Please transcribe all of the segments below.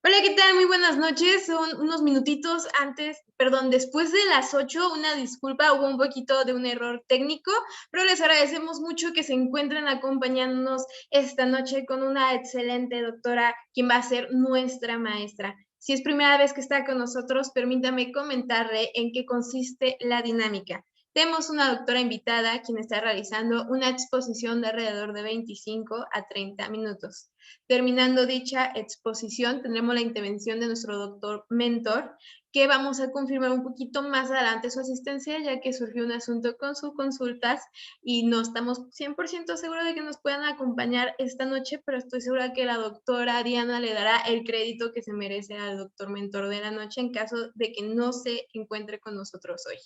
Hola, ¿qué tal? Muy buenas noches. Son unos minutitos después de las 8, una disculpa, hubo un poquito de un error técnico, pero les agradecemos mucho que se encuentren acompañándonos esta noche con una excelente doctora, quien va a ser nuestra maestra. Si es primera vez que está con nosotros, permítame comentarle en qué consiste la dinámica. Tenemos una doctora invitada quien está realizando una exposición de alrededor de 25 a 30 minutos. Terminando dicha exposición, tendremos la intervención de nuestro doctor mentor, que vamos a confirmar un poquito más adelante su asistencia, ya que surgió un asunto con sus consultas y no estamos 100% seguros de que nos puedan acompañar esta noche, pero estoy segura que la doctora Diana le dará el crédito que se merece al doctor mentor de la noche en caso de que no se encuentre con nosotros hoy.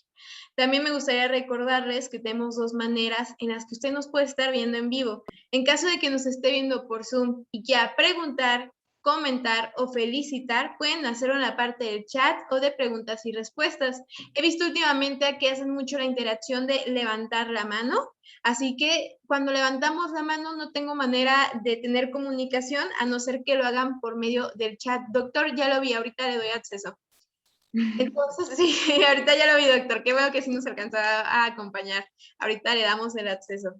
También me gustaría recordarles que tenemos dos maneras en las que usted nos puede estar viendo en vivo. En caso de que nos esté viendo por Zoom y quiera preguntar, comentar o felicitar, pueden hacerlo en la parte del chat o de preguntas y respuestas. He visto últimamente que hacen mucho la interacción de levantar la mano, así que cuando levantamos la mano no tengo manera de tener comunicación a no ser que lo hagan por medio del chat. Doctor, ya lo vi, ahorita le doy acceso. Entonces, sí, ahorita ya lo vi, doctor. Qué bueno que sí nos alcanzó a acompañar. Ahorita le damos el acceso.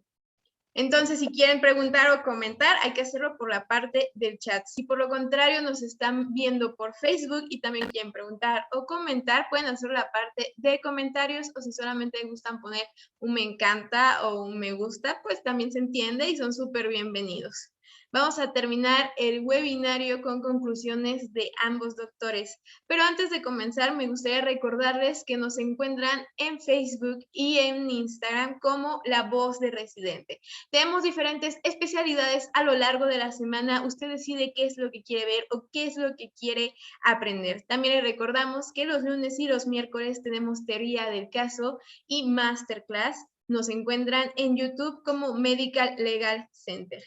Entonces, si quieren preguntar o comentar, hay que hacerlo por la parte del chat. Si por lo contrario nos están viendo por Facebook y también quieren preguntar o comentar, pueden hacerlo la parte de comentarios, o si solamente gustan poner un me encanta o un me gusta, pues también se entiende y son súper bienvenidos. Vamos a terminar el webinario con conclusiones de ambos doctores. Pero antes de comenzar, me gustaría recordarles que nos encuentran en Facebook y en Instagram como La Voz de Residente. Tenemos diferentes especialidades a lo largo de la semana. Usted decide qué es lo que quiere ver o qué es lo que quiere aprender. También le recordamos que los lunes y los miércoles tenemos teoría del caso y masterclass. Nos encuentran en YouTube como Medical Legal Center.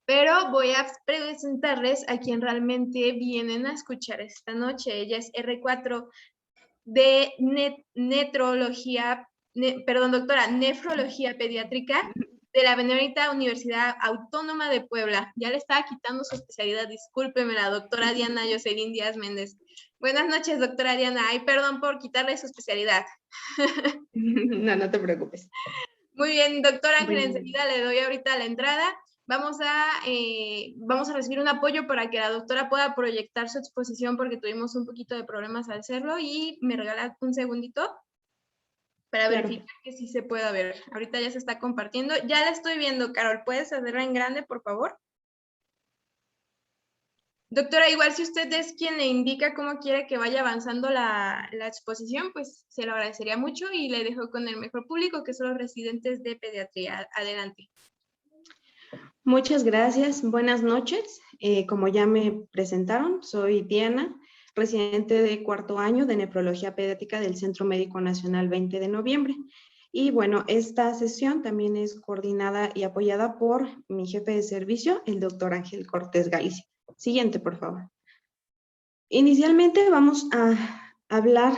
Pero voy a presentarles a quien realmente vienen a escuchar esta noche. Ella es R4 de doctora, nefrología pediátrica de la Benemérita Universidad Autónoma de Puebla. Ya le estaba quitando su especialidad, discúlpeme, la doctora Diana Jocelyn Díaz Méndez. Buenas noches, doctora Diana. Ay, perdón por quitarle su especialidad. No, no te preocupes. Muy bien, doctor Ángel, enseguida le doy ahorita la entrada. Vamos a recibir un apoyo para que la doctora pueda proyectar su exposición porque tuvimos un poquito de problemas al hacerlo y me regala un segundito para verificar que sí se pueda ver. Ahorita ya se está compartiendo. Ya la estoy viendo, Carol. ¿Puedes hacerla en grande, por favor? Doctora, igual si usted es quien le indica cómo quiere que vaya avanzando la exposición, pues se lo agradecería mucho y le dejo con el mejor público, que son los residentes de pediatría. Adelante. Muchas gracias. Buenas noches. Como ya me presentaron, soy Diana, residente de cuarto año de nefrología pediátrica del Centro Médico Nacional 20 de noviembre. Y bueno, esta sesión también es coordinada y apoyada por mi jefe de servicio, el doctor Ángel Cortés Galicia. Siguiente, por favor. Inicialmente vamos a hablar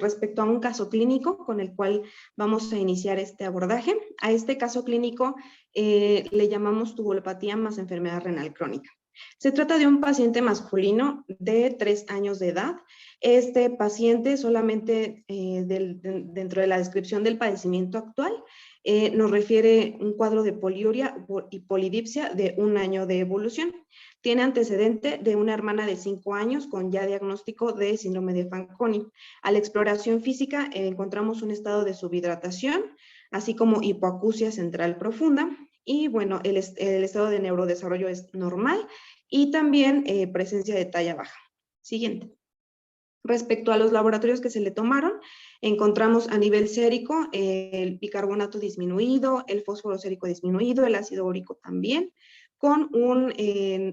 respecto a un caso clínico con el cual vamos a iniciar este abordaje. A este caso clínico le llamamos tubulopatía más enfermedad renal crónica. Se trata de un paciente masculino de 3 años de edad. Este paciente solamente dentro de la descripción del padecimiento actual nos refiere un cuadro de poliuria y polidipsia de 1 año de evolución. Tiene antecedente de una hermana de 5 años con ya diagnóstico de síndrome de Fanconi. A la exploración física encontramos un estado de subhidratación, así como hipoacusia central profunda. Y bueno, el estado de neurodesarrollo es normal y también presencia de talla baja. Siguiente. Respecto a los laboratorios que se le tomaron, encontramos a nivel sérico el bicarbonato disminuido, el fósforo sérico disminuido, el ácido úrico también, con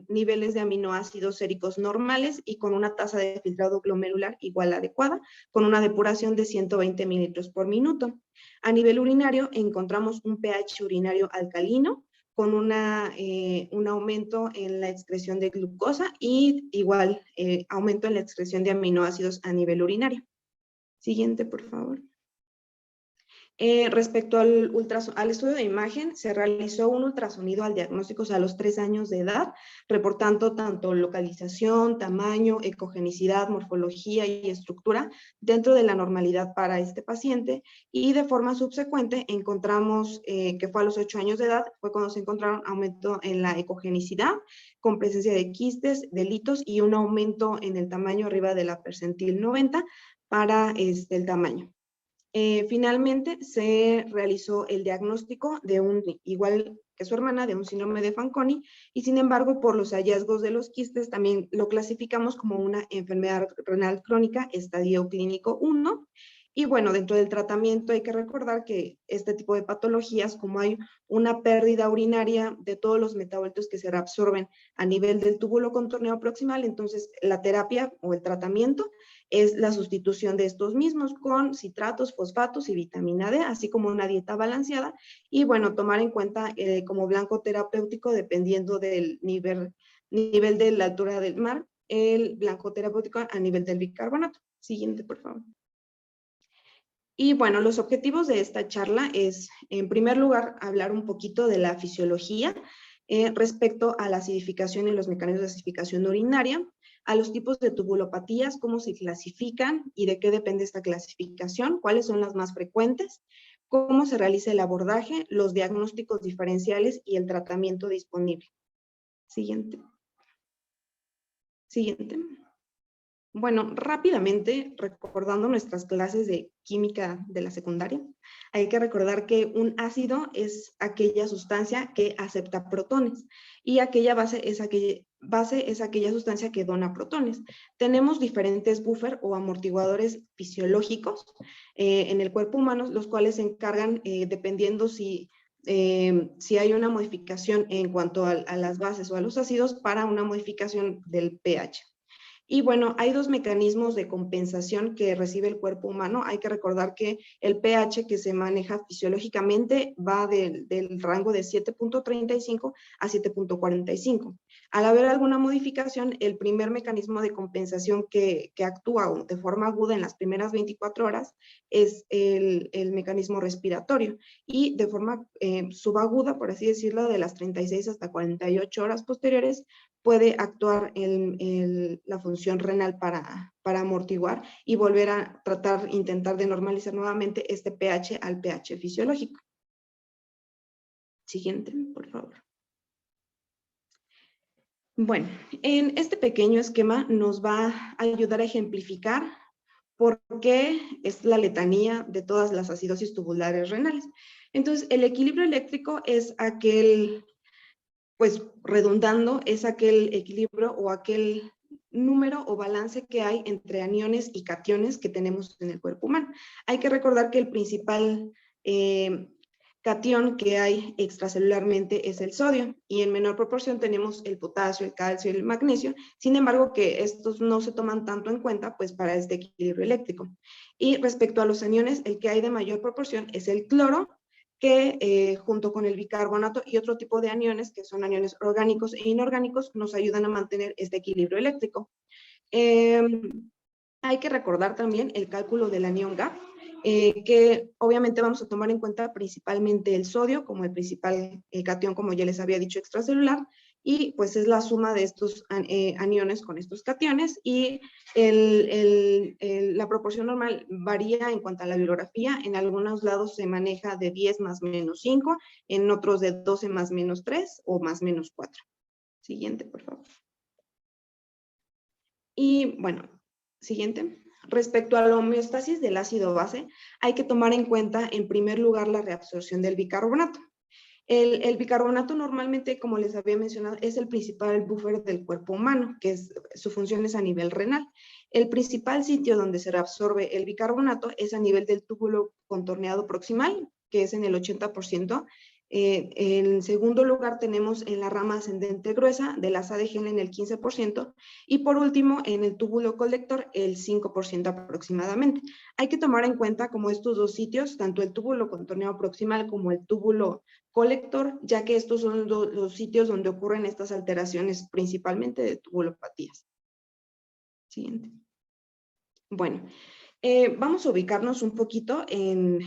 niveles de aminoácidos séricos normales y con una tasa de filtrado glomerular igual adecuada, con una depuración de 120 mililitros por minuto. A nivel urinario encontramos un pH urinario alcalino, con un aumento en la excreción de glucosa y igual aumento en la excreción de aminoácidos a nivel urinario. Siguiente, por favor. Respecto al estudio de imagen, se realizó un ultrasonido al diagnóstico a los 3 años de edad, reportando tanto localización, tamaño, ecogenicidad, morfología y estructura dentro de la normalidad para este paciente, y de forma subsecuente encontramos que fue a los 8 años de edad, fue cuando se encontraron aumento en la ecogenicidad, con presencia de quistes, de litos y un aumento en el tamaño arriba de la percentil 90 para el tamaño. Finalmente se realizó el diagnóstico de igual que su hermana, de un síndrome de Fanconi, y sin embargo, por los hallazgos de los quistes, también lo clasificamos como una enfermedad renal crónica, estadio clínico 1. Y bueno, dentro del tratamiento hay que recordar que este tipo de patologías, como hay una pérdida urinaria de todos los metabolitos que se reabsorben a nivel del túbulo contorneado proximal, entonces la terapia o el tratamiento es la sustitución de estos mismos con citratos, fosfatos y vitamina D, así como una dieta balanceada, y bueno, tomar en cuenta como blanco terapéutico, dependiendo del nivel de la altura del mar, el blanco terapéutico a nivel del bicarbonato. Siguiente, por favor. Y bueno, los objetivos de esta charla es, en primer lugar, hablar un poquito de la fisiología respecto a la acidificación y los mecanismos de acidificación urinaria, a los tipos de tubulopatías, cómo se clasifican y de qué depende esta clasificación, cuáles son las más frecuentes, cómo se realiza el abordaje, los diagnósticos diferenciales y el tratamiento disponible. Siguiente. Siguiente. Bueno, rápidamente, recordando nuestras clases de química de la secundaria, hay que recordar que un ácido es aquella sustancia que acepta protones y aquella base es aquella sustancia que dona protones. Tenemos diferentes buffer o amortiguadores fisiológicos en el cuerpo humano, los cuales se encargan, dependiendo si hay una modificación en cuanto a las bases o a los ácidos, para una modificación del pH. Y bueno, hay dos mecanismos de compensación que recibe el cuerpo humano. Hay que recordar que el pH que se maneja fisiológicamente va del rango de 7.35 a 7.45. Al haber alguna modificación, el primer mecanismo de compensación que actúa de forma aguda en las primeras 24 horas es el mecanismo respiratorio, y de forma subaguda, por así decirlo, de las 36 hasta 48 horas posteriores, puede actuar la función renal para amortiguar y volver a intentar de normalizar nuevamente este pH al pH fisiológico. Siguiente, por favor. Bueno, en este pequeño esquema nos va a ayudar a ejemplificar por qué es la letanía de todas las acidosis tubulares renales. Entonces, el equilibrio eléctrico es aquel, pues redundando, es aquel equilibrio o aquel número o balance que hay entre aniones y cationes que tenemos en el cuerpo humano. Hay que recordar que el principal catión que hay extracelularmente es el sodio, y en menor proporción tenemos el potasio, el calcio y el magnesio. Sin embargo, que estos no se toman tanto en cuenta pues para este equilibrio eléctrico. Y respecto a los aniones, el que hay de mayor proporción es el cloro, que junto con el bicarbonato y otro tipo de aniones, que son aniones orgánicos e inorgánicos, nos ayudan a mantener este equilibrio eléctrico. Hay que recordar también el cálculo del anión gap, que obviamente vamos a tomar en cuenta principalmente el sodio como el principal catión, como ya les había dicho, extracelular, y pues es la suma de estos aniones con estos cationes, y la proporción normal varía en cuanto a la bibliografía. En algunos lados se maneja de 10 más menos 5, en otros de 12 más menos 3 o más menos 4. Siguiente, por favor. Y bueno, siguiente. Respecto a la homeostasis del ácido base, hay que tomar en cuenta en primer lugar la reabsorción del bicarbonato. El bicarbonato normalmente, como les había mencionado, es el principal buffer del cuerpo humano, que su función es a nivel renal. El principal sitio donde se reabsorbe el bicarbonato es a nivel del túbulo contorneado proximal, que es en el 80%. En segundo lugar tenemos en la rama ascendente gruesa del asa de Henle en el 15%, y por último en el túbulo colector el 5% aproximadamente. Hay que tomar en cuenta como estos dos sitios, tanto el túbulo contorneado proximal como el túbulo colector, ya que estos son los sitios donde ocurren estas alteraciones principalmente de tubulopatías. Siguiente. Bueno, vamos a ubicarnos un poquito en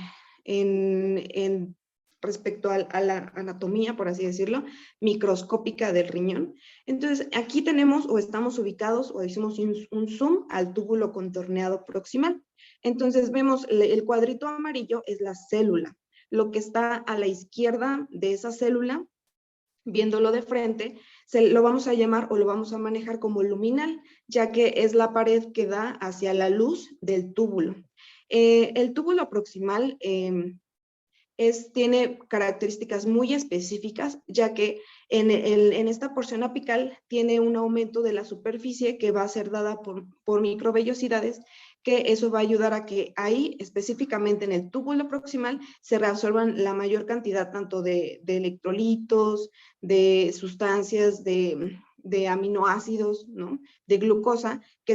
respecto a la anatomía, por así decirlo, microscópica del riñón. Entonces, aquí tenemos o estamos ubicados o hicimos un zoom al túbulo contorneado proximal. Entonces, vemos el cuadrito amarillo es la célula. Lo que está a la izquierda de esa célula, viéndolo de frente, lo vamos a llamar o lo vamos a manejar como luminal, ya que es la pared que da hacia la luz del túbulo. El túbulo proximal tiene características muy específicas, ya que en esta porción apical tiene un aumento de la superficie que va a ser dada por microvellosidades, que eso va a ayudar a que ahí, específicamente en el túbulo proximal, se reabsorban la mayor cantidad tanto de electrolitos, de sustancias, de aminoácidos, ¿no? De glucosa, que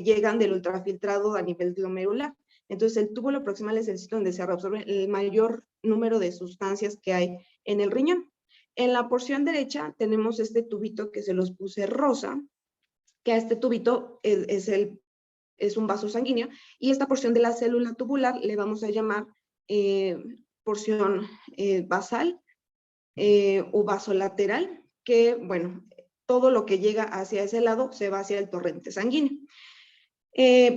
llegan del ultrafiltrado a nivel glomerular. Entonces, el túbulo proximal es el sitio donde se reabsorbe el mayor número de sustancias que hay en el riñón. En la porción derecha tenemos este tubito que se los puse rosa, que a este tubito es un vaso sanguíneo, y esta porción de la célula tubular le vamos a llamar porción basal o vasolateral, que, bueno, todo lo que llega hacia ese lado se va hacia el torrente sanguíneo.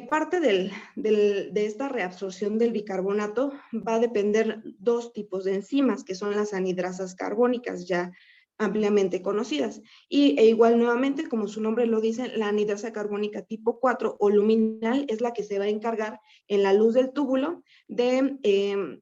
Parte de esta reabsorción del bicarbonato va a depender dos tipos de enzimas, que son las anidrasas carbónicas, ya ampliamente conocidas. Igual nuevamente, como su nombre lo dice, la anidrasa carbónica tipo 4 o luminal es la que se va a encargar en la luz del túbulo de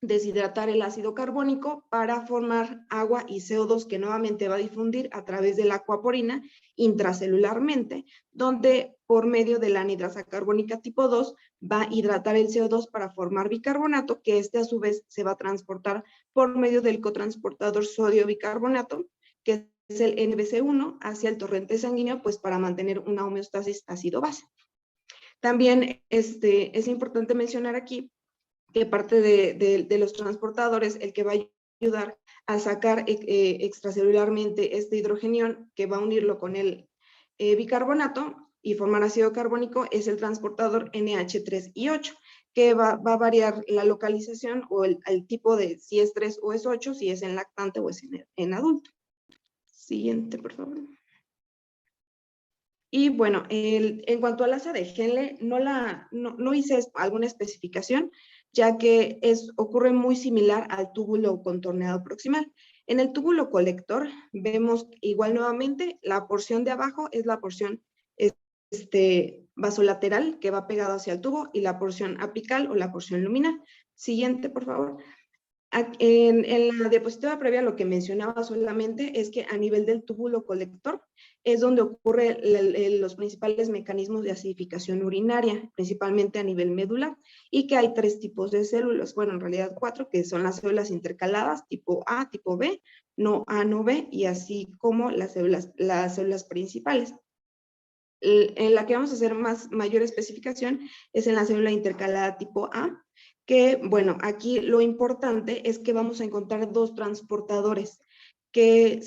deshidratar el ácido carbónico para formar agua y CO2 que nuevamente va a difundir a través de la aquaporina intracelularmente, donde por medio de la anidrasa carbónica tipo 2 va a hidratar el CO2 para formar bicarbonato, que a su vez se va a transportar por medio del cotransportador sodio-bicarbonato, que es el NBC1, hacia el torrente sanguíneo, pues para mantener una homeostasis ácido-base. También es importante mencionar aquí que parte de los transportadores, el que va a ayudar a sacar extracelularmente este hidrogenión que va a unirlo con el bicarbonato y formar ácido carbónico, es el transportador NH3 y 8, que va a variar la localización o el tipo de si es 3 o es 8, si es en lactante o es en adulto. Siguiente, por favor. Y bueno, en cuanto al asa de Henle, no hice alguna especificación, ya que ocurre muy similar al túbulo contorneado proximal. En el túbulo colector vemos igual nuevamente, la porción de abajo es la porción vasolateral que va pegado hacia el tubo, y la porción apical o la porción luminal. Siguiente, por favor. En la diapositiva previa lo que mencionaba solamente es que a nivel del túbulo colector es donde ocurren los principales mecanismos de acidificación urinaria, principalmente a nivel medular, y que hay 3 tipos de células, bueno, en realidad 4, que son las células intercaladas, tipo A, tipo B, no A, no B, y así como las células principales. En la que vamos a hacer mayor especificación es en la célula intercalada tipo A, que, bueno, aquí lo importante es que vamos a encontrar 2 transportadores que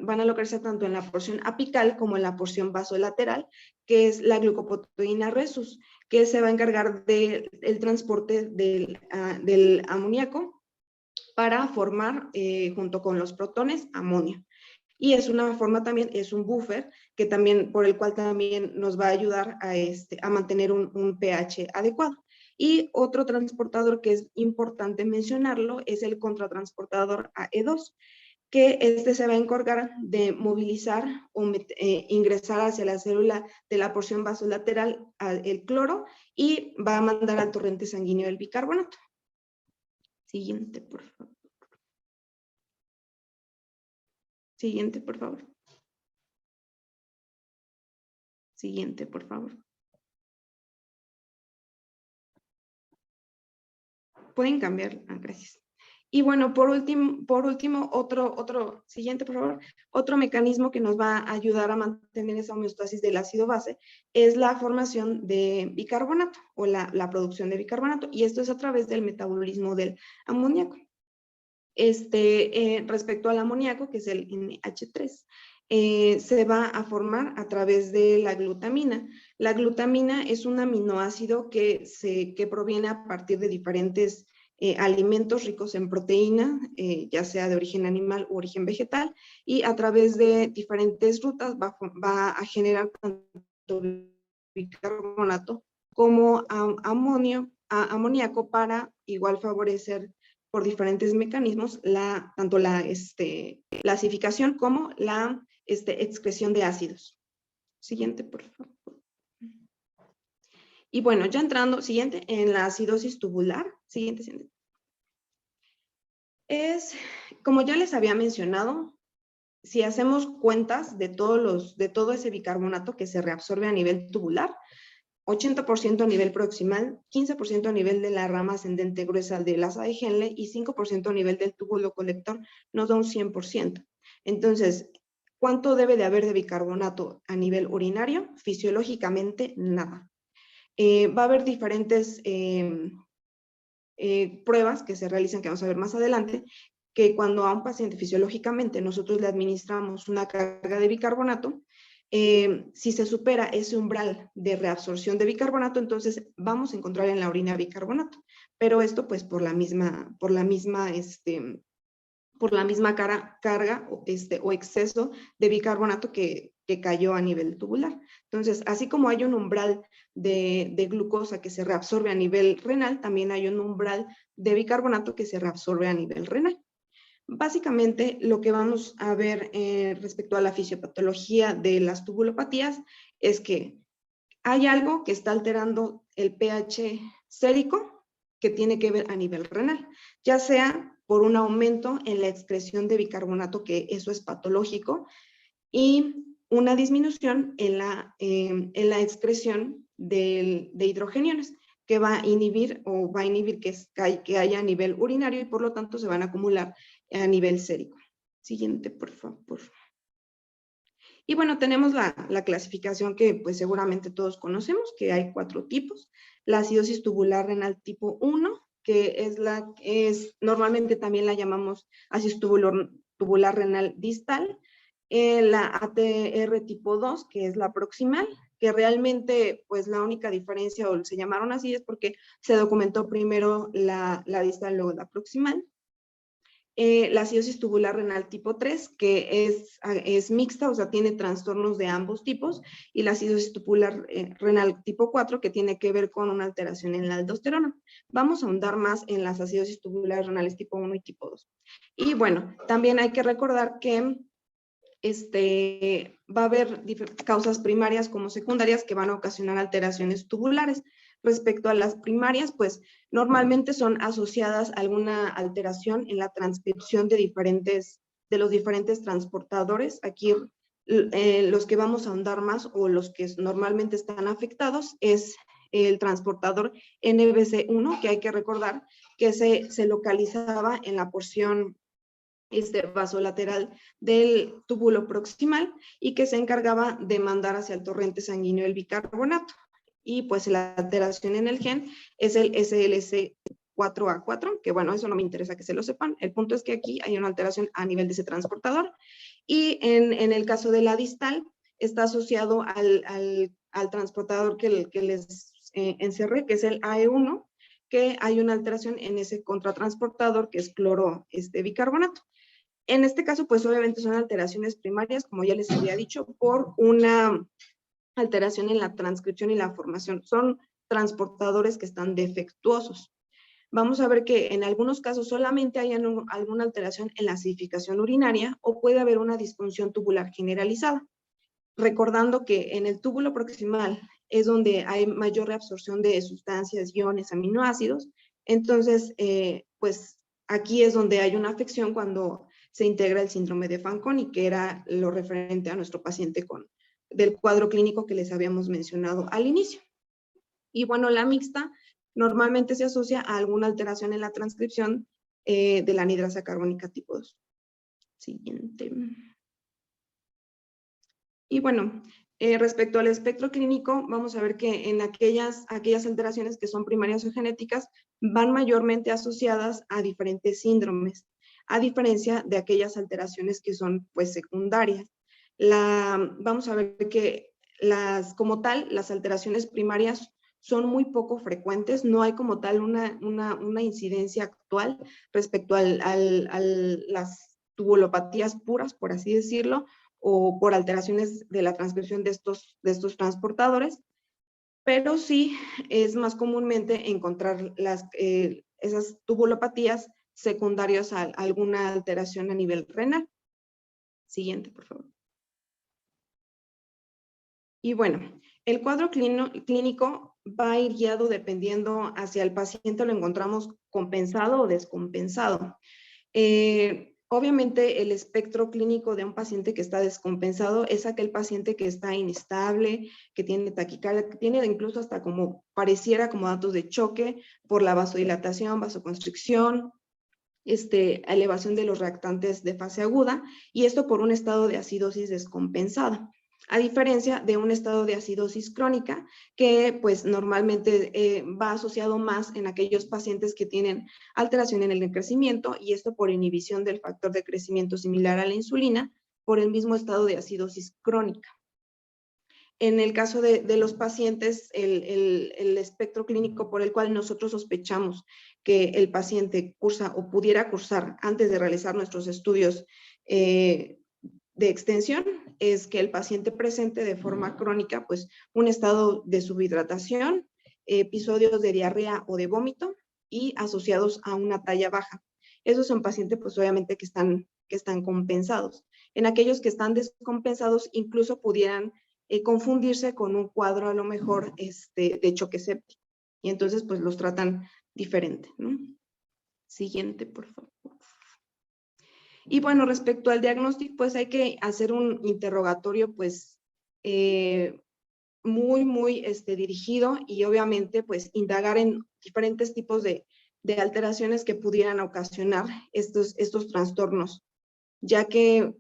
van a localizar tanto en la porción apical como en la porción vasolateral, que es la glucoproteína resus, que se va a encargar del transporte del amoníaco para formar, junto con los protones, amonio. Y es una forma también, es un buffer que también, por el cual también nos va a ayudar a mantener un pH adecuado. Y otro transportador que es importante mencionarlo es el contratransportador AE2, que se va a encargar de movilizar o ingresar hacia la célula de la porción vasolateral el cloro y va a mandar al torrente sanguíneo el bicarbonato. Siguiente, por favor. Siguiente, por favor. Siguiente, por favor. Pueden cambiar, gracias. Y bueno, por último, siguiente, por favor, otro mecanismo que nos va a ayudar a mantener esa homeostasis del ácido base es la formación de bicarbonato o la producción de bicarbonato, y esto es a través del metabolismo del amoníaco. Respecto al amoníaco, que es el NH3, se va a formar a través de la glutamina. La glutamina es un aminoácido que proviene a partir de diferentes alimentos ricos en proteína, ya sea de origen animal u origen vegetal, y a través de diferentes rutas va a generar tanto bicarbonato como amoníaco para igual favorecer por diferentes mecanismos tanto la acidificación como la excreción de ácidos. Siguiente, por favor. Y bueno, ya entrando, siguiente, en la acidosis tubular. Siguiente. Como ya les había mencionado, si hacemos cuentas de todo ese bicarbonato que se reabsorbe a nivel tubular, 80% a nivel proximal, 15% a nivel de la rama ascendente gruesa del asa de Henle y 5% a nivel del túbulo colector, nos da un 100%. Entonces, ¿cuánto debe de haber de bicarbonato a nivel urinario? Fisiológicamente, nada. Va a haber diferentes pruebas que se realizan, que vamos a ver más adelante, que cuando a un paciente fisiológicamente nosotros le administramos una carga de bicarbonato, si se supera ese umbral de reabsorción de bicarbonato, entonces vamos a encontrar en la orina bicarbonato. Pero esto pues por la misma carga o exceso de bicarbonato que cayó a nivel tubular. Entonces, así como hay un umbral de glucosa que se reabsorbe a nivel renal, también hay un umbral de bicarbonato que se reabsorbe a nivel renal. Básicamente, lo que vamos a ver respecto a la fisiopatología de las tubulopatías es que hay algo que está alterando el pH sérico que tiene que ver a nivel renal, ya sea por un aumento en la excreción de bicarbonato, que eso es patológico, y una disminución en la excreción de hidrogeniones, que va a inhibir que haya a nivel urinario y por lo tanto se van a acumular a nivel sérico. Siguiente, por favor. Y bueno, tenemos la clasificación que pues seguramente todos conocemos, que hay 4 tipos. La acidosis tubular renal tipo 1, que normalmente también la llamamos acidosis tubular renal distal. La ATR tipo 2, que es la proximal, que realmente pues la única diferencia, o se llamaron así, es porque se documentó primero la distal, luego la proximal. La acidosis tubular renal tipo 3, que es mixta, o sea, tiene trastornos de ambos tipos, y la acidosis tubular renal tipo 4, que tiene que ver con una alteración en la aldosterona. Vamos a ahondar más en las acidosis tubulares renales tipo 1 y tipo 2. Y bueno, también hay que recordar que va a haber causas primarias como secundarias que van a ocasionar alteraciones tubulares. Respecto a las primarias, pues normalmente son asociadas a alguna alteración en la transcripción de los diferentes transportadores. Aquí los que vamos a ahondar más, o los que normalmente están afectados, es el transportador NBC1, que hay que recordar que se localizaba en la porción vasolateral del túbulo proximal y que se encargaba de mandar hacia el torrente sanguíneo el bicarbonato. Y pues la alteración en el gen es el SLC4A4, que bueno, eso no me interesa que se lo sepan. El punto es que aquí hay una alteración a nivel de ese transportador. Y en el caso de la distal, está asociado al transportador que les encerré, que es el AE1, que hay una alteración en ese contratransportador que es cloro bicarbonato. En este caso, pues obviamente son alteraciones primarias, como ya les había dicho, por una alteración en la transcripción y la formación. Son transportadores que están defectuosos. Vamos a ver que en algunos casos solamente hay alguna alteración en la acidificación urinaria o puede haber una disfunción tubular generalizada. Recordando que en el túbulo proximal es donde hay mayor reabsorción de sustancias, iones, aminoácidos. Entonces, pues aquí es donde hay una afección cuando se integra el síndrome de Fanconi, que era lo referente a nuestro paciente del cuadro clínico que les habíamos mencionado al inicio. Y bueno, la mixta normalmente se asocia a alguna alteración en la transcripción de la anhidrasa carbónica tipo 2. Siguiente. Y bueno, respecto al espectro clínico, vamos a ver que en aquellas alteraciones que son primarias o genéticas van mayormente asociadas a diferentes síndromes, a diferencia de aquellas alteraciones que son pues secundarias. Vamos a ver que como tal, las alteraciones primarias son muy poco frecuentes, no hay como tal una incidencia actual respecto a las tubulopatías puras, por así decirlo, o por alteraciones de la transcripción de estos transportadores, pero sí es más comúnmente encontrar esas tubulopatías secundarias a alguna alteración a nivel renal. Siguiente, por favor. Y bueno, el cuadro clínico va a ir guiado dependiendo hacia el paciente lo encontramos compensado o descompensado. Obviamente el espectro clínico de un paciente que está descompensado es aquel paciente que está inestable, que tiene taquicardia, que tiene incluso hasta como pareciera como datos de choque por la vasodilatación, vasoconstricción, elevación de los reactantes de fase aguda, y esto por un estado de acidosis descompensada. A diferencia de un estado de acidosis crónica, que pues normalmente va asociado más en aquellos pacientes que tienen alteración en el crecimiento, y esto por inhibición del factor de crecimiento similar a la insulina, por el mismo estado de acidosis crónica. En el caso de los pacientes, el espectro clínico por el cual nosotros sospechamos que el paciente cursa o pudiera cursar antes de realizar nuestros estudios de extensión es que el paciente presente de forma crónica pues un estado de subhidratación, episodios de diarrea o de vómito y asociados a una talla baja. Esos son pacientes pues obviamente que están compensados. En aquellos que están descompensados incluso pudieran confundirse con un cuadro a lo mejor de choque séptico. Y entonces pues los tratan diferente, ¿no? Siguiente, por favor. Y bueno, respecto al diagnóstico, pues hay que hacer un interrogatorio pues muy dirigido y obviamente pues indagar en diferentes tipos de alteraciones que pudieran ocasionar estos trastornos, ya que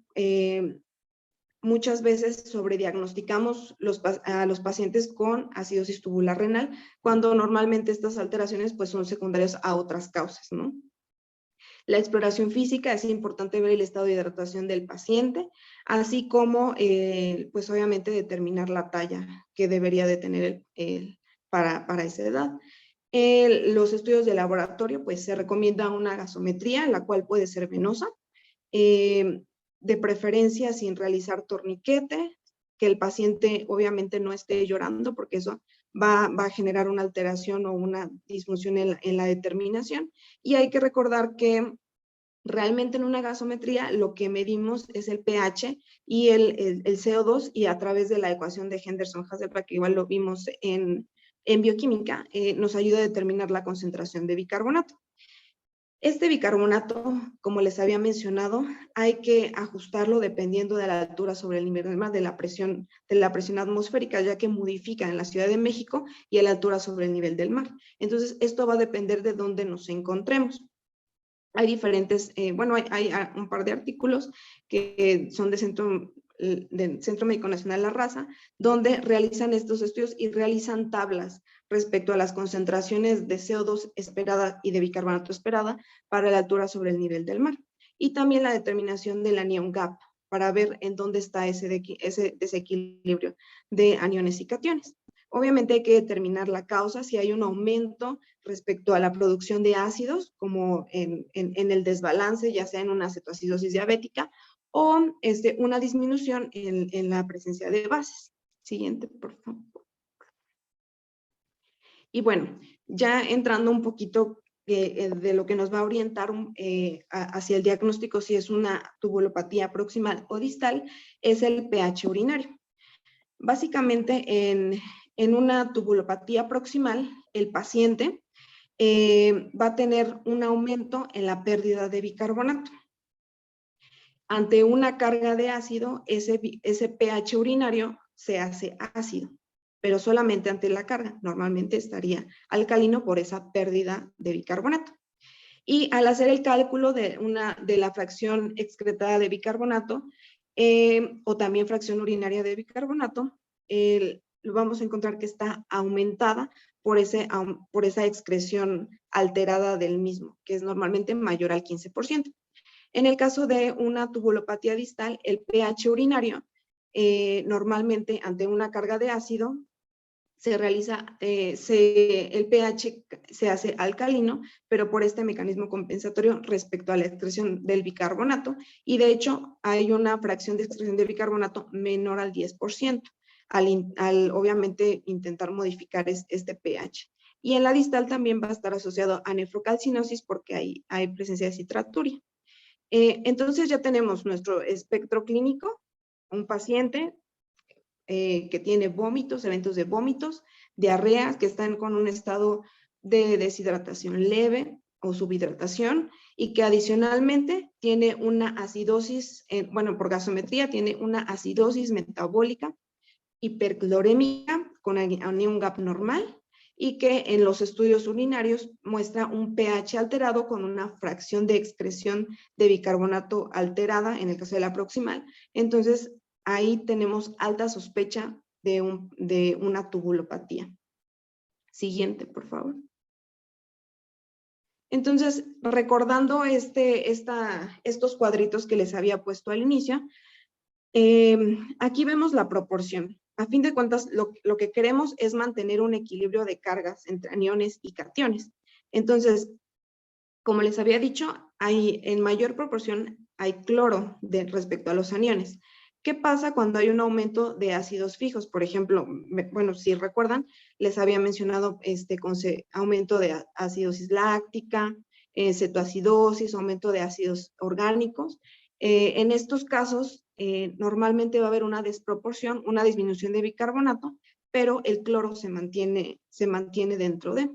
muchas veces sobrediagnosticamos a los pacientes con acidosis tubular renal, cuando normalmente estas alteraciones pues son secundarias a otras causas, ¿no? La exploración física, es importante ver el estado de hidratación del paciente, así como pues obviamente determinar la talla que debería de tener para esa edad. Los estudios de laboratorio, pues se recomienda una gasometría, la cual puede ser venosa, de preferencia sin realizar torniquete, que el paciente obviamente no esté llorando, porque eso va a generar una alteración o una disfunción en la determinación. Y hay que recordar que realmente en una gasometría lo que medimos es el pH y el CO2, y a través de la ecuación de Henderson-Hasselbalch, que igual lo vimos en bioquímica, nos ayuda a determinar la concentración de bicarbonato. Este bicarbonato, como les había mencionado, hay que ajustarlo dependiendo de la altura sobre el nivel del mar, de la presión atmosférica, ya que modifica en la Ciudad de México y a la altura sobre el nivel del mar. Entonces, esto va a depender de dónde nos encontremos. Hay diferentes, hay un par de artículos que son del Centro Médico Nacional La Raza, donde realizan estos estudios y realizan tablas respecto a las concentraciones de CO2 esperada y de bicarbonato esperada para la altura sobre el nivel del mar. Y también la determinación del anion gap, para ver en dónde está ese desequilibrio de aniones y cationes. Obviamente hay que determinar la causa, si hay un aumento respecto a la producción de ácidos, como en el desbalance, ya sea en una cetoacidosis diabética, o una disminución en la presencia de bases. Siguiente, por favor. Y bueno, ya entrando un poquito de lo que nos va a orientar hacia el diagnóstico, si es una tubulopatía proximal o distal, es el pH urinario. Básicamente, en una tubulopatía proximal, el paciente va a tener un aumento en la pérdida de bicarbonato. Ante una carga de ácido, ese pH urinario se hace ácido, pero solamente ante la carga. Normalmente estaría alcalino por esa pérdida de bicarbonato. Y al hacer el cálculo de la fracción excretada de bicarbonato, o también fracción urinaria de bicarbonato, lo vamos a encontrar que está aumentada por esa excreción alterada del mismo, que es normalmente mayor al 15%. En el caso de una tubulopatía distal, el pH urinario normalmente ante una carga de ácido se realiza, el pH se hace alcalino, pero por este mecanismo compensatorio respecto a la excreción del bicarbonato, y de hecho hay una fracción de excreción de bicarbonato menor al 10%, al obviamente intentar modificar este pH. Y en la distal también va a estar asociado a nefrocalcinosis porque hay presencia de citraturia. Entonces ya tenemos nuestro espectro clínico, un paciente que tiene vómitos, eventos de vómitos, diarrea, que están con un estado de deshidratación leve o subhidratación y que adicionalmente tiene una acidosis, bueno, por gasometría tiene una acidosis metabólica hiperclorémica con anion gap normal y que en los estudios urinarios muestra un pH alterado con una fracción de excreción de bicarbonato alterada en el caso de la proximal. Entonces, ahí tenemos alta sospecha de una tubulopatía. Siguiente, por favor. Entonces, recordando estos cuadritos que les había puesto al inicio, aquí vemos la proporción. A fin de cuentas, lo que queremos es mantener un equilibrio de cargas entre aniones y cationes. Entonces, como les había dicho, en mayor proporción hay cloro respecto a los aniones. ¿Qué pasa cuando hay un aumento de ácidos fijos? Por ejemplo, bueno, si recuerdan, les había mencionado aumento de acidosis láctica, cetoacidosis, aumento de ácidos orgánicos. En estos casos, normalmente va a haber una desproporción, una disminución de bicarbonato, pero el cloro se mantiene dentro de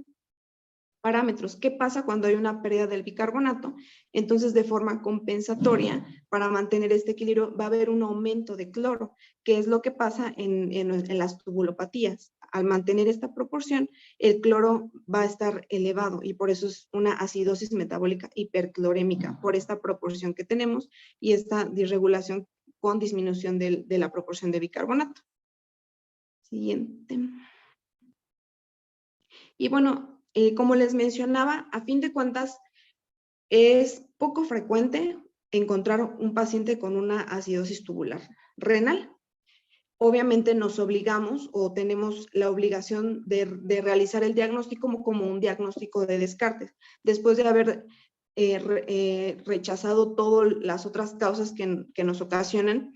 parámetros. ¿Qué pasa cuando hay una pérdida del bicarbonato? Entonces, de forma compensatoria, para mantener este equilibrio, va a haber un aumento de cloro, que es lo que pasa en las tubulopatías. Al mantener esta proporción, el cloro va a estar elevado y por eso es una acidosis metabólica hiperclorémica, por esta proporción que tenemos y esta disregulación con disminución de la proporción de bicarbonato. Siguiente. Y bueno, como les mencionaba, a fin de cuentas, es poco frecuente encontrar un paciente con una acidosis tubular renal. Obviamente nos obligamos o tenemos la obligación de realizar el diagnóstico como un diagnóstico de descartes, después de haber rechazado todas las otras causas que nos ocasionan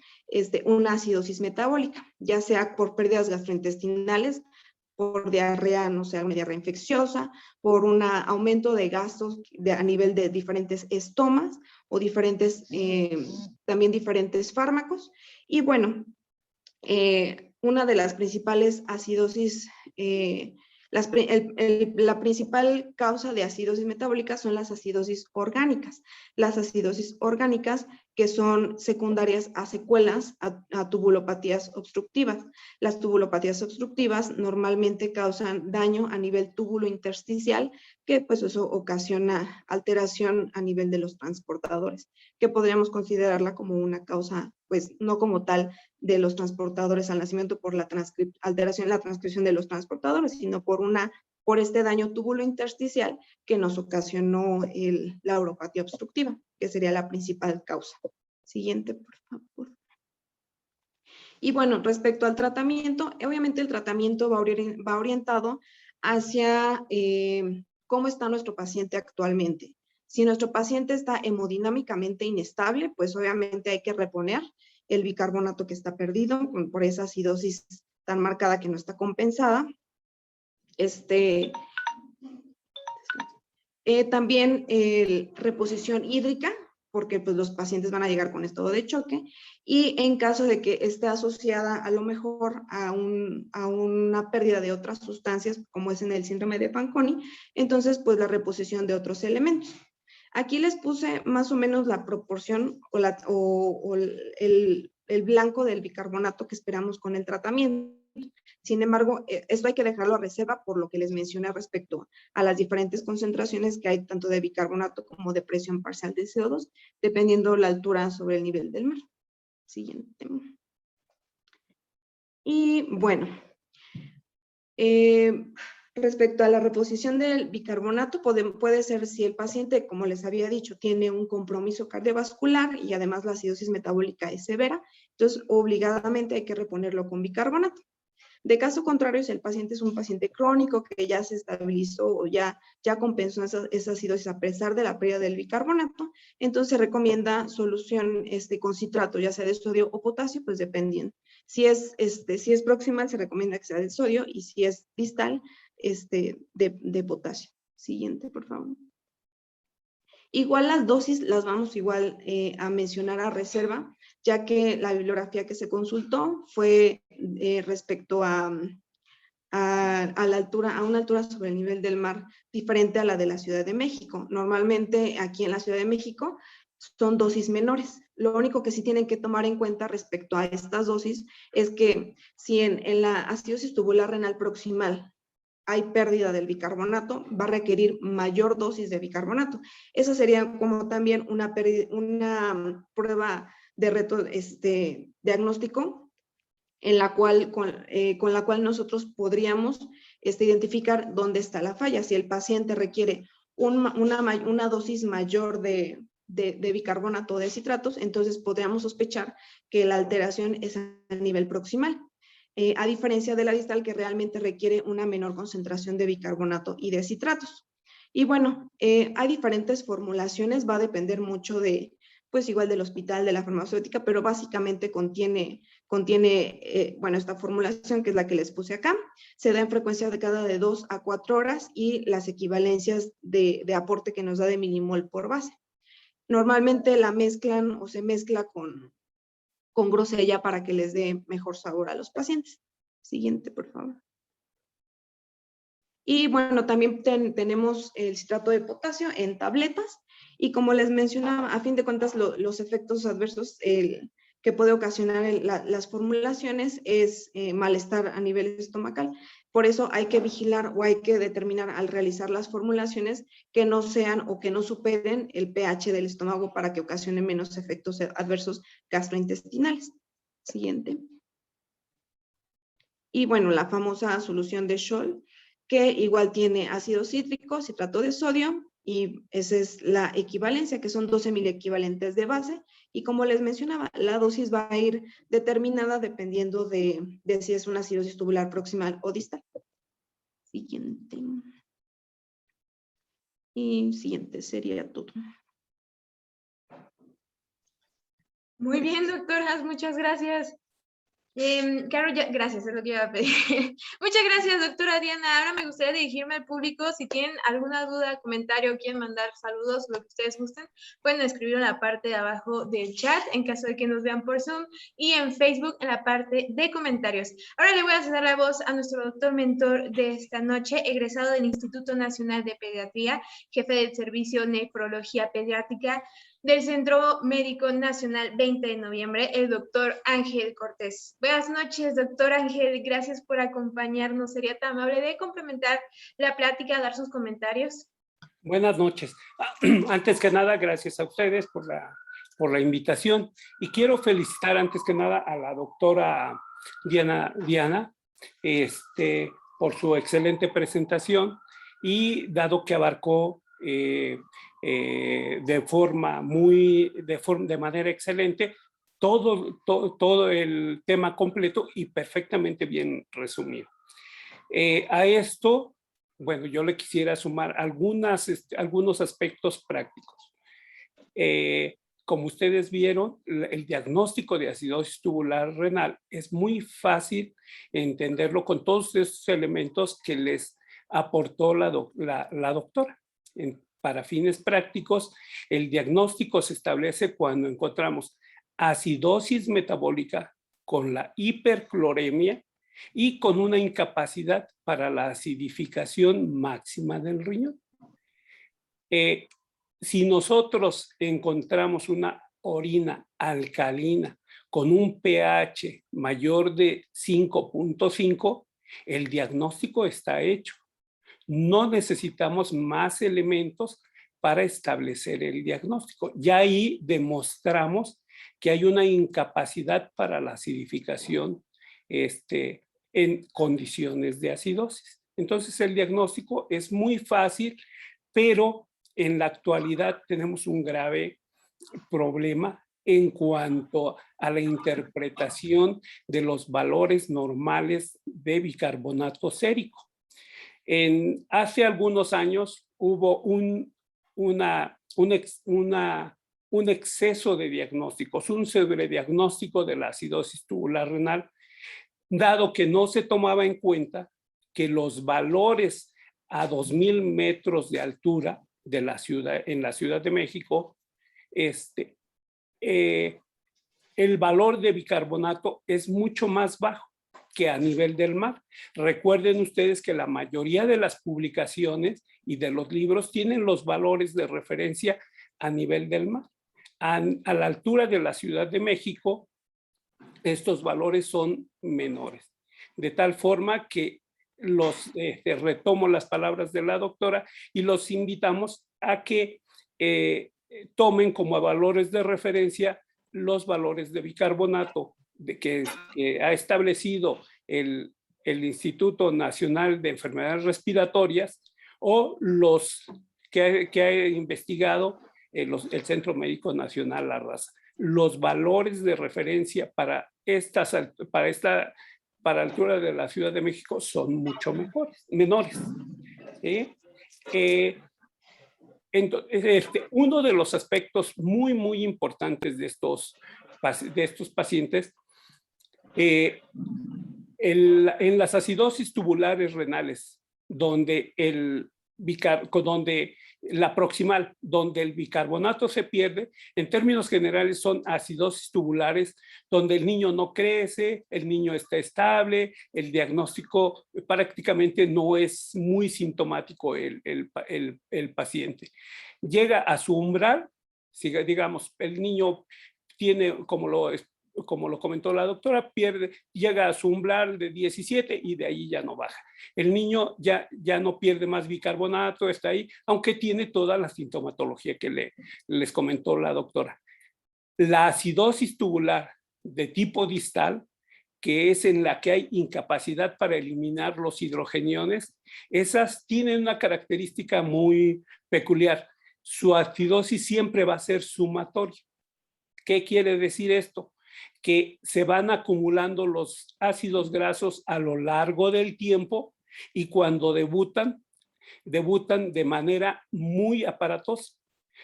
una acidosis metabólica, ya sea por pérdidas gastrointestinales, por diarrea, no sé, diarrea infecciosa, por un aumento de gastos a nivel de diferentes estomas o también diferentes fármacos. Y bueno, una de las principales acidosis, la principal causa de acidosis metabólica son las acidosis orgánicas. Las acidosis orgánicas que son secundarias a secuelas, a tubulopatías obstructivas. Las tubulopatías obstructivas normalmente causan daño a nivel túbulo intersticial, que pues eso ocasiona alteración a nivel de los transportadores, que podríamos considerarla como una causa, pues no como tal de los transportadores al nacimiento por la alteración en la transcripción de los transportadores, sino por este daño túbulo intersticial que nos ocasionó la uropatía obstructiva, que sería la principal causa. Siguiente, por favor. Y bueno, respecto al tratamiento, obviamente el tratamiento va orientado hacia cómo está nuestro paciente actualmente. Si nuestro paciente está hemodinámicamente inestable, pues obviamente hay que reponer el bicarbonato que está perdido por esa acidosis tan marcada que no está compensada. También reposición hídrica, porque pues, los pacientes van a llegar con estado de choque, y en caso de que esté asociada a lo mejor a una pérdida de otras sustancias, como es en el síndrome de Fanconi, entonces pues la reposición de otros elementos. Aquí les puse más o menos la proporción o el blanco del bicarbonato que esperamos con el tratamiento. Sin embargo, esto hay que dejarlo a reserva por lo que les mencioné respecto a las diferentes concentraciones que hay tanto de bicarbonato como de presión parcial de CO2, dependiendo la altura sobre el nivel del mar. Siguiente. Y bueno, respecto a la reposición del bicarbonato, puede ser si el paciente, como les había dicho, tiene un compromiso cardiovascular y además la acidosis metabólica es severa, entonces obligadamente hay que reponerlo con bicarbonato. De caso contrario, si el paciente es un paciente crónico que ya se estabilizó o ya compensó esa acidosis a pesar de la pérdida del bicarbonato, entonces se recomienda solución con citrato, ya sea de sodio o potasio, pues dependiendo. Si es proximal, se recomienda que sea de sodio, y si es distal, de potasio. Siguiente, por favor. Igual las dosis las vamos igual a mencionar a reserva, ya que la bibliografía que se consultó fue respecto a la altura, a una altura sobre el nivel del mar diferente a la de la Ciudad de México. Normalmente aquí en la Ciudad de México son dosis menores. Lo único que sí tienen que tomar en cuenta respecto a estas dosis es que si en la acidosis tubular renal proximal hay pérdida del bicarbonato, va a requerir mayor dosis de bicarbonato. Esa sería como también una prueba de reto diagnóstico en la cual, con la cual nosotros podríamos identificar dónde está la falla. Si el paciente requiere una dosis mayor de bicarbonato de citratos, entonces podríamos sospechar que la alteración es a nivel proximal. A diferencia de la distal, que realmente requiere una menor concentración de bicarbonato y de citratos. Y bueno, hay diferentes formulaciones, va a depender mucho pues igual del hospital, de la farmacéutica, pero básicamente contiene esta formulación, que es la que les puse acá. Se da en frecuencia de cada de 2 a 4 horas y las equivalencias de aporte que nos da de milimol por base. Normalmente la mezclan o se mezcla con grosella para que les dé mejor sabor a los pacientes. Siguiente, por favor. Y bueno, también tenemos el citrato de potasio en tabletas, y como les mencionaba, a fin de cuentas los efectos adversos que puede ocasionar las formulaciones es malestar a nivel estomacal. Por eso hay que vigilar o hay que determinar al realizar las formulaciones que no sean o que no superen el pH del estómago para que ocasionen menos efectos adversos gastrointestinales. Siguiente. Y bueno, la famosa solución de Scholl, que igual tiene ácido cítrico, citrato de sodio, y esa es la equivalencia, que son 12 miliequivalentes de base. Y como les mencionaba, la dosis va a ir determinada dependiendo de si es una acidosis tubular proximal o distal. Siguiente. Y siguiente sería todo. Muy bien, doctoras, muchas gracias. Caro, gracias, es lo que iba a pedir. Muchas gracias, doctora Diana. Ahora me gustaría dirigirme al público. Si tienen alguna duda, comentario, quieren mandar saludos, lo que ustedes gusten, pueden escribirlo en la parte de abajo del chat, en caso de que nos vean por Zoom, y en Facebook en la parte de comentarios. Ahora le voy a ceder la voz a nuestro doctor mentor de esta noche, egresado del Instituto Nacional de Pediatría, jefe del Servicio Nefrología Pediátrica del Centro Médico Nacional 20 de noviembre, el doctor Ángel Cortés. Buenas noches, doctor Ángel. Gracias por acompañarnos. ¿Sería tan amable de complementar la plática, dar sus comentarios? Buenas noches. Antes que nada, gracias a ustedes por la invitación. Y quiero felicitar antes que nada a la doctora Diana por su excelente presentación, y dado que abarcó de manera excelente todo el tema completo y perfectamente bien resumido. A esto, bueno, yo le quisiera sumar algunos aspectos prácticos. Como ustedes vieron, el diagnóstico de acidosis tubular renal es muy fácil entenderlo con todos esos elementos que les aportó la doctora. Para fines prácticos, el diagnóstico se establece cuando encontramos acidosis metabólica con la hipercloremia y con una incapacidad para la acidificación máxima del riñón. Si nosotros encontramos una orina alcalina con un pH mayor de 5.5, el diagnóstico está hecho. No necesitamos más elementos para establecer el diagnóstico. Ya ahí demostramos que hay una incapacidad para la acidificación en condiciones de acidosis. Entonces el diagnóstico es muy fácil, pero en la actualidad tenemos un grave problema en cuanto a la interpretación de los valores normales de bicarbonato sérico. Hace algunos años hubo un exceso de diagnósticos, un sobrediagnóstico de la acidosis tubular renal, dado que no se tomaba en cuenta que los valores a 2,000 metros de altura de la ciudad, en la Ciudad de México, el valor de bicarbonato es mucho más bajo que a nivel del mar. Recuerden ustedes que la mayoría de las publicaciones y de los libros tienen los valores de referencia a nivel del mar. A la altura de la Ciudad de México, estos valores son menores. De tal forma que retomo las palabras de la doctora y los invitamos a que tomen como valores de referencia los valores de bicarbonato que ha establecido el Instituto Nacional de Enfermedades Respiratorias o los que ha investigado el Centro Médico Nacional La Raza. Los valores de referencia para la altura de la Ciudad de México son mucho menores. Entonces, uno de los aspectos muy, muy importantes de estos pacientes, en las acidosis tubulares renales, donde la proximal, donde el bicarbonato se pierde, en términos generales son acidosis tubulares donde el niño no crece, el niño está estable, el diagnóstico prácticamente no es muy sintomático el paciente. Llega a su umbral, digamos, el niño tiene, como lo comentó la doctora, llega a su umbral de 17 y de ahí ya no baja. El niño ya no pierde más bicarbonato, está ahí, aunque tiene toda la sintomatología que les comentó la doctora. La acidosis tubular de tipo distal, que es en la que hay incapacidad para eliminar los hidrogeniones, esas tienen una característica muy peculiar. Su acidosis siempre va a ser sumatoria. ¿Qué quiere decir esto? Que se van acumulando los ácidos grasos a lo largo del tiempo y cuando debutan de manera muy aparatosa.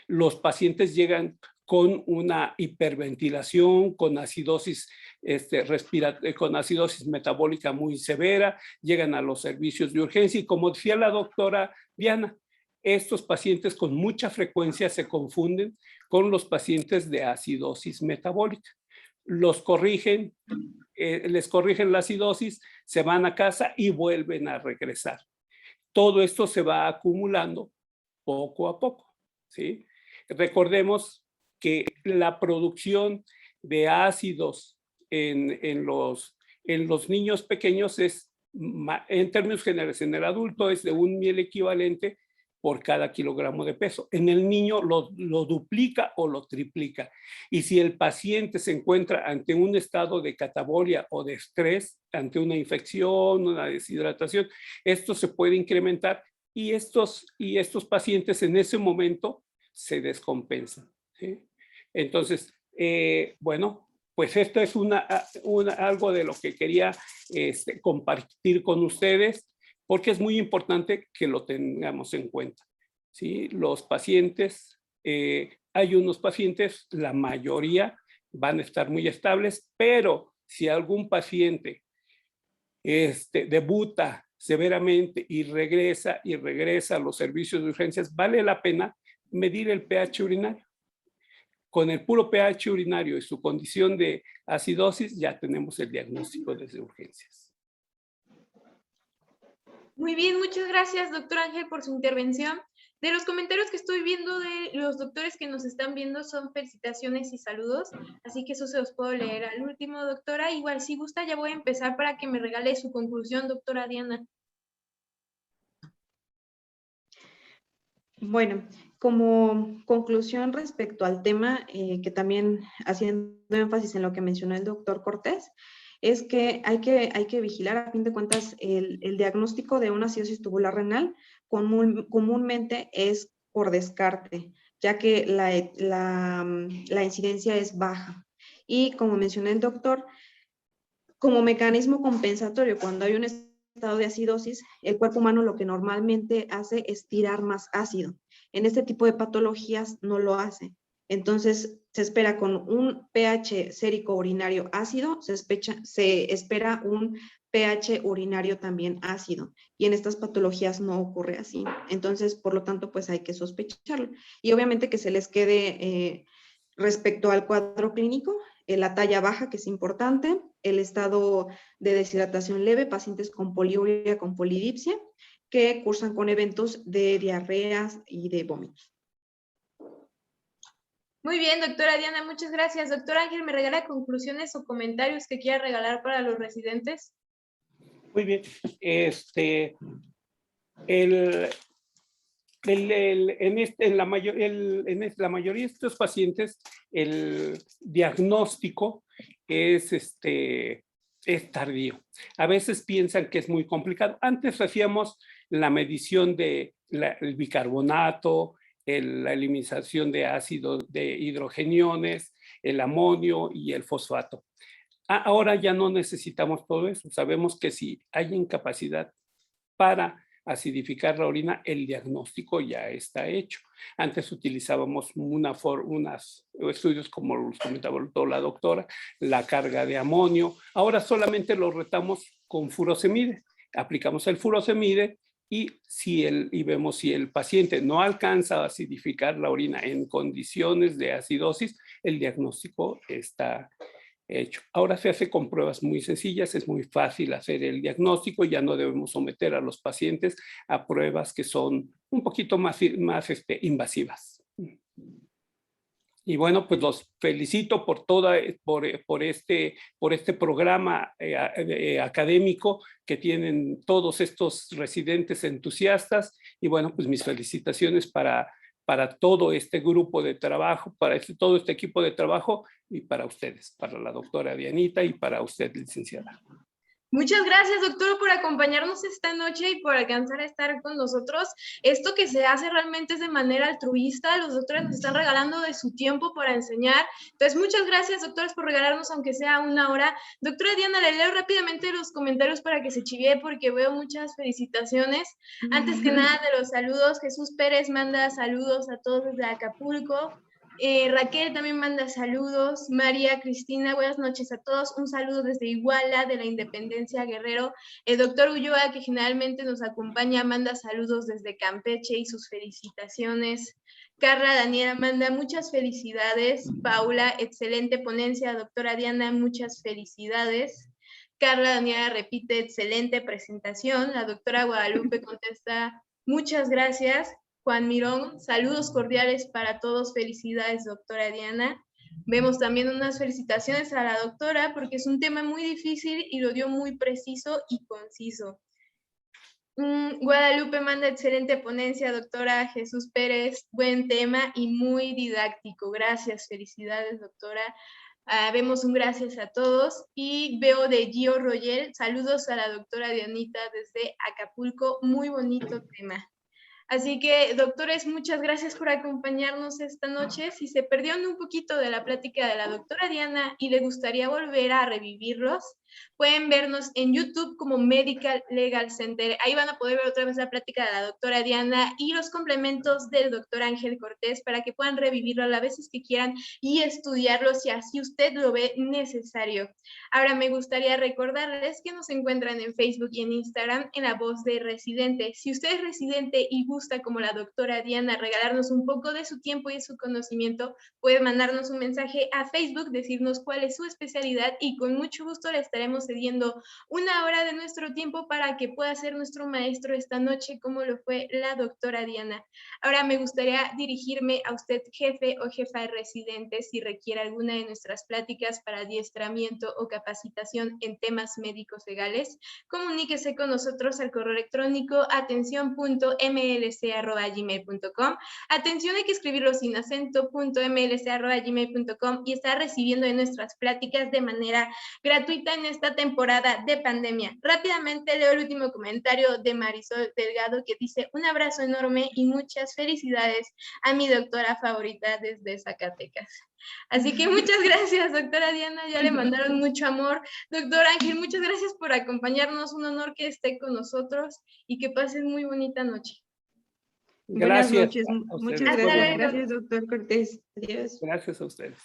Los pacientes llegan con una hiperventilación, con acidosis con acidosis metabólica muy severa, llegan a los servicios de urgencia y como decía la doctora Diana, estos pacientes con mucha frecuencia se confunden con los pacientes de acidosis metabólica. Les corrigen la acidosis, se van a casa y vuelven a regresar. Todo esto se va acumulando poco a poco, ¿sí? Recordemos que la producción de ácidos en los niños pequeños es, en términos generales, en el adulto es de 1 miel equivalente por cada kilogramo de peso. En el niño lo duplica o lo triplica. Y si el paciente se encuentra ante un estado de catabolia o de estrés, ante una infección, una deshidratación, esto se puede incrementar y estos pacientes en ese momento se descompensan, ¿sí? Entonces, bueno, pues esto es algo de lo que quería compartir con ustedes, porque es muy importante que lo tengamos en cuenta, ¿sí? Los pacientes, hay unos pacientes, la mayoría van a estar muy estables, pero si algún paciente debuta severamente y regresa a los servicios de urgencias, vale la pena medir el pH urinario. Con el puro pH urinario y su condición de acidosis ya tenemos el diagnóstico desde urgencias. Muy bien, muchas gracias, doctor Ángel, por su intervención. De los comentarios que estoy viendo de los doctores que nos están viendo son felicitaciones y saludos, así que eso se los puedo leer al último, doctora. Igual, si gusta, ya voy a empezar para que me regale su conclusión, doctora Diana. Bueno, como conclusión respecto al tema, que también haciendo énfasis en lo que mencionó el doctor Cortés, es que hay que vigilar, a fin de cuentas, el diagnóstico de una acidosis tubular renal comúnmente es por descarte. ya que la incidencia es baja. Y como mencionó el doctor, como mecanismo compensatorio, cuando hay un estado de acidosis, el cuerpo humano lo que normalmente hace es tirar más ácido. En este tipo de patologías no lo hace. Entonces, se espera con un pH sérico urinario ácido, se espera un pH urinario también ácido. Y en estas patologías no ocurre así. Entonces, por lo tanto, pues hay que sospecharlo. Y obviamente que se les quede respecto al cuadro clínico, la talla baja, que es importante, el estado de deshidratación leve, pacientes con poliuria, con polidipsia, que cursan con eventos de diarreas y de vómitos. Muy bien, doctora Diana, muchas gracias. Doctor Ángel, ¿me regala conclusiones o comentarios que quiera regalar para los residentes? Muy bien. La mayoría de estos pacientes, el diagnóstico es tardío. A veces piensan que es muy complicado. Antes hacíamos la medición del bicarbonato, la eliminación de ácidos de hidrogeniones, el amonio y el fosfato. Ahora ya no necesitamos todo eso. Sabemos que si hay incapacidad para acidificar la orina, el diagnóstico ya está hecho. Antes utilizábamos unos estudios, como los comentaba la doctora, la carga de amonio. Ahora solamente lo retamos con furosemide. Aplicamos el furosemide y vemos si el paciente no alcanza a acidificar la orina en condiciones de acidosis, el diagnóstico está hecho. Ahora se hace con pruebas muy sencillas, es muy fácil hacer el diagnóstico, ya no debemos someter a los pacientes a pruebas que son un poquito más invasivas. Y bueno, pues los felicito por este programa académico que tienen todos estos residentes entusiastas. Y bueno, pues mis felicitaciones para todo este grupo de trabajo, para todo este equipo de trabajo y para ustedes, para la doctora Dianita y para usted, licenciada. Muchas gracias, doctor, por acompañarnos esta noche y por alcanzar a estar con nosotros. Esto que se hace realmente es de manera altruista. Los doctores nos están regalando de su tiempo para enseñar. Entonces, muchas gracias, doctores, por regalarnos, aunque sea una hora. Doctora Diana, le leo rápidamente los comentarios para que se chivee, porque veo muchas felicitaciones. Antes que nada, de los saludos, Jesús Pérez manda saludos a todos desde Acapulco. Raquel también manda saludos. María Cristina, buenas noches a todos. Un saludo desde Iguala, de la Independencia Guerrero. El doctor Ulloa, que generalmente nos acompaña, manda saludos desde Campeche y sus felicitaciones. Carla Daniela manda muchas felicidades. Paula, excelente ponencia. Doctora Diana, muchas felicidades. Carla Daniela repite, excelente presentación. La doctora Guadalupe contesta, muchas gracias. Juan Mirón, saludos cordiales para todos, felicidades, doctora Diana. Vemos también unas felicitaciones a la doctora porque es un tema muy difícil y lo dio muy preciso y conciso. Guadalupe manda excelente ponencia, doctora. Jesús Pérez, buen tema y muy didáctico. Gracias, felicidades, doctora. Vemos un gracias a todos y veo de Gio Royel, saludos a la doctora Dianita desde Acapulco, muy bonito tema. Así que, doctores, muchas gracias por acompañarnos esta noche. Si se perdieron un poquito de la plática de la doctora Diana y le gustaría volver a revivirlos, pueden vernos en YouTube como Medical Legal Center. Ahí van a poder ver otra vez la plática de la doctora Diana y los complementos del doctor Ángel Cortés para que puedan revivirlo a las veces que quieran y estudiarlo si así usted lo ve necesario. Ahora me gustaría recordarles que nos encuentran en Facebook y en Instagram en La Voz de Residente. Si usted es residente y gusta, como la doctora Diana, regalarnos un poco de su tiempo y de su conocimiento, puede mandarnos un mensaje a Facebook, decirnos cuál es su especialidad y con mucho gusto le estaremos cediendo una hora de nuestro tiempo para que pueda ser nuestro maestro esta noche, como lo fue la doctora Diana. Ahora me gustaría dirigirme a usted, jefe o jefa de residentes, si requiere alguna de nuestras pláticas para adiestramiento o capacitación en temas médicos legales, comuníquese con nosotros al correo electrónico atención.mlc@gmail.com. Atención, hay que escribirlo sin acento, .mlc@gmail.com, y estar recibiendo de nuestras pláticas de manera gratuita en esta temporada de pandemia. Rápidamente leo el último comentario de Marisol Delgado que dice: un abrazo enorme y muchas felicidades a mi doctora favorita desde Zacatecas. Así que muchas gracias, doctora Diana, ya le mandaron mucho amor. Doctor Ángel, muchas gracias por acompañarnos, un honor que esté con nosotros y que pasen muy bonita noche. Gracias. Buenas noches, muchas gracias. Gracias, doctor Cortés. Adiós. Gracias a ustedes.